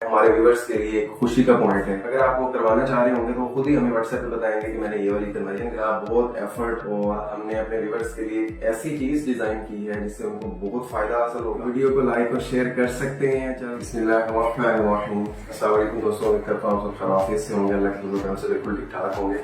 हमारे व्यूवर्स के लिए एक खुशी का पॉइंट है। अगर आप वो करवाना चाह रहे होंगे तो खुद ही हमें व्हाट्सएप पे बताएंगे कि मैंने ये वाली करवाई है। आप बहुत एफर्ट और हमने अपने व्यूवर्स के लिए ऐसी चीज डिजाइन की है जिससे उनको बहुत फायदा हासिल होगा। वीडियो को लाइक और शेयर कर सकते हैं। बिस्मिल्लाहिर्रहमानिर्रहीम। अस्सलाम वालेकुम दोस्तों, उम्मीद करता हूँ सब खैरियत से होंगे, अल्लाह के फजल से बिल्कुल ठीक ठाक होंगे।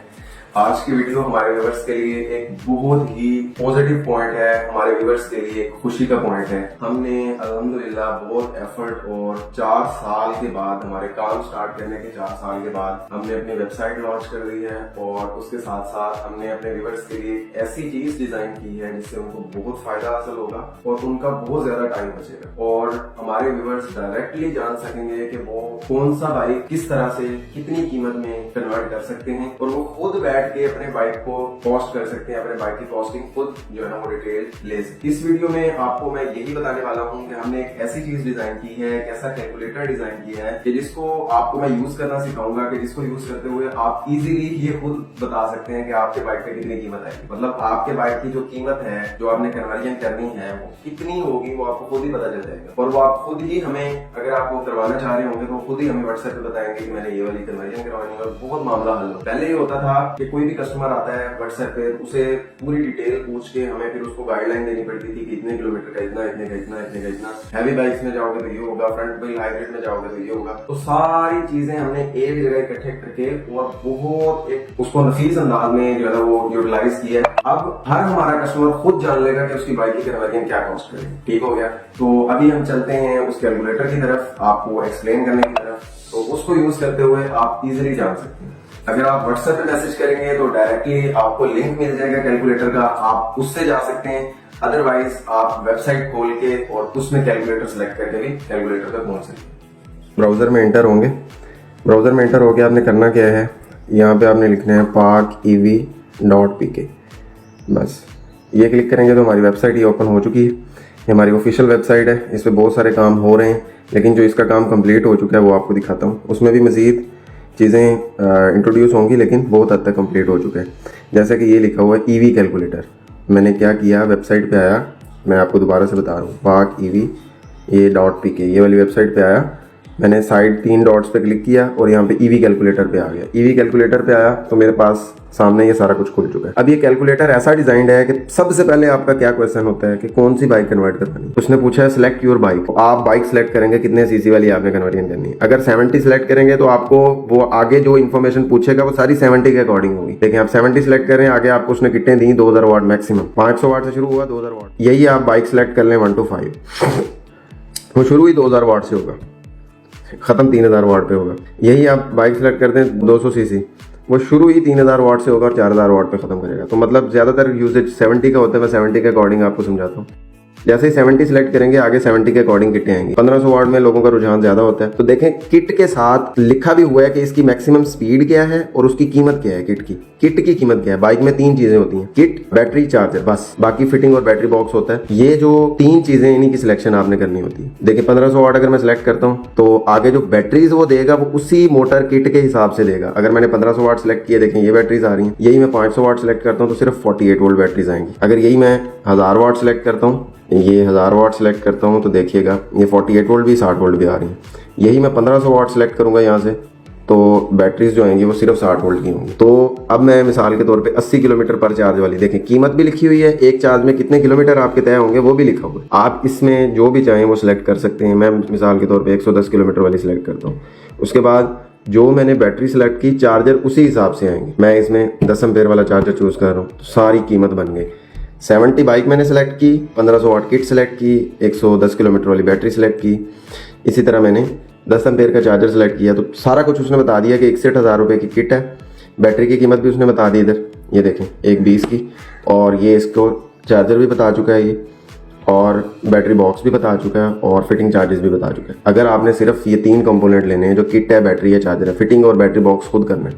आज की वीडियो हमारे व्यूवर्स के लिए एक बहुत ही पॉजिटिव पॉइंट है, हमारे व्यूवर्स के लिए एक खुशी का पॉइंट है। हमने अल्हम्दुलिल्लाह बहुत एफर्ट और 4 साल के बाद, हमारे काम स्टार्ट करने के 4 साल के बाद हमने अपनी वेबसाइट लॉन्च कर दी है और उसके साथ साथ हमने अपने व्यूवर्स के लिए ऐसी चीज डिजाइन की है जिससे उनको बहुत फायदा हासिल होगा और उनका बहुत ज्यादा टाइम बचेगा और हमारे व्यूवर्स डायरेक्टली जान सकेंगे कि वो कौन सा बाइक किस तरह से कितनी कीमत में कन्वर्ट कर सकते हैं और वो खुद बैठ के अपने बाइक को कॉस्ट कर सकते हैं, अपने बाइक की कॉस्टिंग खुद जो है ना वो डिटेल ले सकते हैं। इस वीडियो में आपको मैं यही बताने वाला हूँ कि हमने एक ऐसी चीज डिजाइन की है, एक ऐसा कैलकुलेटर डिजाइन किया है कि जिसको आपको मैं यूज करना सिखाऊंगा कि जिसको यूज करते हुए आप इजीली ये खुद बता सकते हैं कि आपके बाइक पे कितनी कीमत आएगी। मतलब आपके बाइक की जो कीमत है, जो आपने कन्वर्जन करनी है, वो कितनी होगी वो आपको खुद ही पता चल जाएगा और वो आप खुद ही हमें, अगर आप वो करवाना चाह रहे होंगे तो खुद ही हमें व्हाट्सएप पे बताएंगे कि मैंने ये वाली कन्वर्जन करवानी है और बहुत मामला हल हो। पहले ये होता था कि कोई भी कस्टमर आता है व्हाट्सएप पे, उसे पूरी डिटेल पूछ के हमें फिर उसको गाइडलाइन देनी पड़ती थी कि इतने किलोमीटर का इतना, इतने का इतना, इतने का इतना, हैवी बाइक्स में जाओगे तो ये होगा, फ्रंट व्हील हाइब्रिड में जाओगे तो ये होगा। तो सारी चीजें हमने एक जगह इकट्ठे करके और बहुत एक उसको नफीस अंदाज में जो है वो यूटिलाइज किया है। अब हर हमारा कस्टमर खुद जान लेगा कि उसकी बाइक की कन्वर्जन क्या कॉस्ट करेगी। ठीक हो गया। तो अभी हम चलते हैं उस कैलकुलेटर की तरफ, आपको एक्सप्लेन करने की तरफ। तो उसको यूज करते हुए आप इजिली जान सकते हैं। अगर आप व्हाट्सएप पे मैसेज करेंगे तो डायरेक्टली आपको लिंक मिल जाएगा कैलकुलेटर का, आप उससे जा सकते हैं। अदरवाइज आप वेबसाइट खोल के और उसमें कैलकुलेटर सेलेक्ट करके भी कैलकुलेटर तक पहुंच सकते हैं। ब्राउजर में एंटर होंगे। ब्राउजर में एंटर होके आपने करना क्या है, यहाँ पे आपने लिखना है parkev.pk। बस ये क्लिक करेंगे तो हमारी वेबसाइट ये ओपन हो चुकी है। ये हमारी ऑफिशियल वेबसाइट है, इस पर बहुत सारे काम हो रहे हैं, लेकिन जो इसका काम कंप्लीट हो चुका है वो आपको दिखाता हूँ। उसमें भी मजीद चीज़ें इंट्रोड्यूस होंगी, लेकिन बहुत हद तक कंप्लीट हो चुके हैं। जैसे कि ये लिखा हुआ है ईवी कैलकुलेटर। मैंने क्या किया, वेबसाइट पे आया, मैं आपको दोबारा से बता रहा हूँ, parkev.pk ये वाली वेबसाइट पे आया। मैंने साइड 3 डॉट्स पे क्लिक किया और यहाँ पे ईवी कैलकुलेटर पे आ गया। ईवी कैलकुलेटर पे आया तो मेरे पास सामने ये सारा कुछ खुल चुका है। अब ये कैलकुलेटर ऐसा डिजाइंड है कि सबसे पहले आपका क्या क्वेश्चन होता है कि कौन सी बाइक कन्वर्ट करवानी है। उसने पूछा है सिलेक्ट योर बाइक। आप बाइक सेलेक्ट करेंगे कितने सीसी वाली आपने कन्वर्जन करनी है। अगर 70 सेलेक्ट करेंगे तो आपको वो आगे जो इन्फॉर्मेशन पूछेगा वो सारी 70 के अकॉर्डिंग होगी। देखिए आप 70 सेलेक्ट करें, आगे आपको उसने कितने दी, 2000 वाट मैक्सिमम, 500 वाट से शुरू हुआ 2000 वाट। यही आप बाइक सेलेक्ट कर लें 1 to 5, वो शुरू ही 2000 वाट से होगा, खत्म 3000 वाट पे होगा। यही आप बाइक सेलेक्ट कर दें 200 सीसी, वो शुरू ही 3000 वाट से होगा और 4000 वाट पे खत्म करेगा। तो मतलब ज्यादातर यूजेज 70 का होता है। मैं 70 के अकॉर्डिंग आपको समझाता हूँ। जैसे ही 70 सेलेक्ट करेंगे, आगे 70 के अकॉर्डिंग किटें आएंगी। 1500 वाट में लोगों का रुझान ज्यादा होता है। तो देखें किट के साथ लिखा भी हुआ है कि इसकी मैक्सिमम स्पीड क्या है और उसकी कीमत क्या है। किट की कीमत क्या है। बाइक में 3 चीजें होती हैं, किट, बैटरी, चार्जर, बस। बाकी फिटिंग और बैटरी बॉक्स होता है। ये जो 3 चीजें, इन्हीं की सिलेक्शन आपने करनी होती है। देखिए 1500 वाट अगर मैं सिलेक्ट करता हूँ तो आगे जो बैटरीज वो देगा वो उसी मोटर किट के हिसाब से देगा। अगर मैंने 1500 वाट सिलेक्ट किया, देखें ये बैटरीज आ रही हैं। यही मैं 500 वाट सिलेक्ट करता हूँ तो सिर्फ 48 वोल्ट बैटरीज आएंगी। अगर यही मैं 1000 वाट सिलेक्ट करता हूँ, ये 1000 वाट सेलेक्ट करता हूँ तो देखिएगा ये 48 वोल्ट भी 60 वोल्ट भी आ रही हैं। यही मैं 1500 वाट सेलेक्ट करूंगा यहाँ से तो बैटरीज जो आएंगी वो सिर्फ 60 वोल्ट की होंगी। तो अब मैं मिसाल के तौर पे 80 किलोमीटर पर चार्ज वाली, देखें कीमत भी लिखी हुई है, एक चार्ज में कितने किलोमीटर आपके तय होंगे वो भी लिखा हुआ है। आप इसमें जो भी चाहें वो सिलेक्ट कर सकते हैं। मैं मिसाल के तौर पर 110 किलोमीटर वाली सिलेक्ट करता हूँ। उसके बाद जो मैंने बैटरी सेलेक्ट की, चार्जर उसी हिसाब से आएंगे। मैं इसमें 10 एम्पेयर वाला चार्जर चूज कर रहा हूँ तो सारी कीमत बन गई। 70 बाइक मैंने सेलेक्ट की, 1500 वाट किट सेलेक्ट की, 110 किलोमीटर वाली बैटरी सेलेक्ट की। इसी तरह मैंने 10 एम्पेयर का चार्जर सेलेक्ट किया तो सारा कुछ उसने बता दिया कि 61,000 रुपये की किट है। बैटरी की कीमत भी उसने बता दी इधर, ये देखें 120 की, और ये इसको चार्जर भी बता चुका है ये, और बैटरी बॉक्स भी बता चुका है, और फिटिंग चार्जेस भी बता चुका है। अगर आपने सिर्फ ये 3 कंपोनेंट लेने हैं, जो किट है, बैटरी है, चार्जर है, फिटिंग और बैटरी बॉक्स खुद करना है,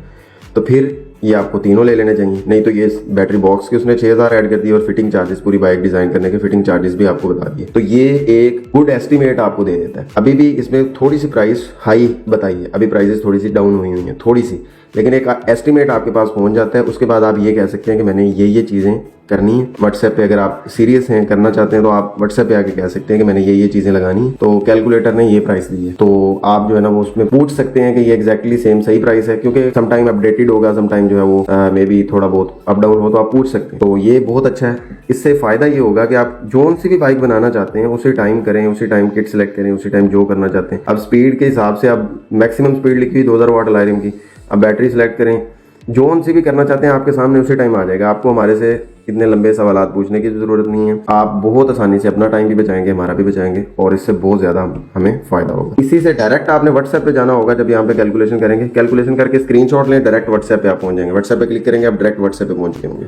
तो फिर ये आपको तीनों ले लेने चाहिए। नहीं तो ये बैटरी बॉक्स के उसने 6000 ऐड कर दिए और फिटिंग चार्जेस, पूरी बाइक डिजाइन करने के फिटिंग चार्जेस भी आपको बता दिए। तो ये एक गुड एस्टिमेट आपको दे देता है। अभी भी इसमें थोड़ी सी प्राइस हाई बताई है, अभी प्राइसेस थोड़ी सी डाउन हुई हैं, थोड़ी सी, लेकिन एक एस्टिमेट आपके पास पहुंच जाता है। उसके बाद आप ये कह सकते हैं कि मैंने ये चीज़ें करनी है। व्हाट्सएप पे अगर आप सीरियस हैं, करना चाहते हैं, तो आप व्हाट्सएप पे आके कह सकते हैं कि मैंने ये चीज़ें लगानी है, तो कैलकुलेटर ने ये प्राइस दी है। तो आप जो है ना वो उसमें पूछ सकते हैं कि ये एग्जैक्टली सेम सही प्राइस है, क्योंकि सम टाइम अपडेटेड होगा, सम टाइम जो है वो मे बी थोड़ा बहुत अप डाउन हो, तो आप पूछ सकते हैं। तो ये बहुत अच्छा है। इससे फायदा ये होगा कि आप जोन सी भी बाइक बनाना चाहते हैं उसी टाइम करें, उसी टाइम किट सेलेक्ट करें, उसी टाइम जो करना चाहते हैं। अब स्पीड के हिसाब से आप मैक्सिमम स्पीड लिखी हुई 2000 वाट लायरिम की, अब बैटरी सेलेक्ट करें, जोन सी भी करना चाहते हैं आपके सामने उसी टाइम आ जाएगा। आपको हमारे से इतने लंबे सवालात पूछने की जरूरत नहीं है। आप बहुत आसानी से अपना टाइम भी बचाएंगे, हमारा भी बचाएंगे, और इससे बहुत ज्यादा हमें फायदा होगा। इसी से डायरेक्ट आपने व्हाट्सएप पे जाना होगा। जब यहाँ पे कैलकुलेशन करेंगे, कैलकुलेशन करके स्क्रीनशॉट लें, डायरेक्ट व्हाट्सएप पे आप पहुंच जाएंगे। व्हाट्सएप पे क्लिक करेंगे, आप डायरेक्ट व्हाट्सएप पे पहुंच गए होंगे।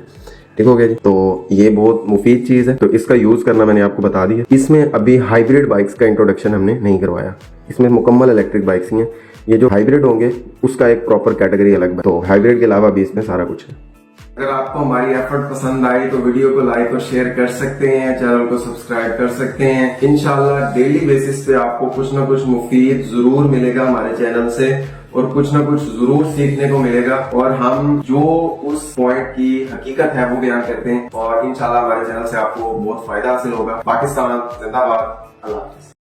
ठीक हो गया जी। तो ये बहुत मुफीद चीज़ है, तो इसका यूज़ करना मैंने आपको बता दिया। इसमें अभी हाइब्रिड बाइक्स का इंट्रोडक्शन हमने नहीं करवाया, इसमें मुकम्मल इलेक्ट्रिक बाइक्स ही हैं। ये जो हाइब्रिड होंगे उसका एक प्रॉपर कैटेगरी अलग है, तो हाइब्रिड के अलावा भी इसमें सारा कुछ है। अगर आपको हमारी एफर्ट पसंद आई तो वीडियो को लाइक और शेयर कर सकते हैं, चैनल को सब्सक्राइब कर सकते हैं। इंशाल्लाह डेली बेसिस पे आपको कुछ ना कुछ मुफीद जरूर मिलेगा हमारे चैनल से, और कुछ ना कुछ जरूर सीखने को मिलेगा, और हम जो उस पॉइंट की हकीकत है वो बयान करते हैं, और इंशाल्लाह हमारे चैनल से आपको बहुत फायदा हासिल होगा। पाकिस्तान जिंदाबाद। अल्लाह हाफिज।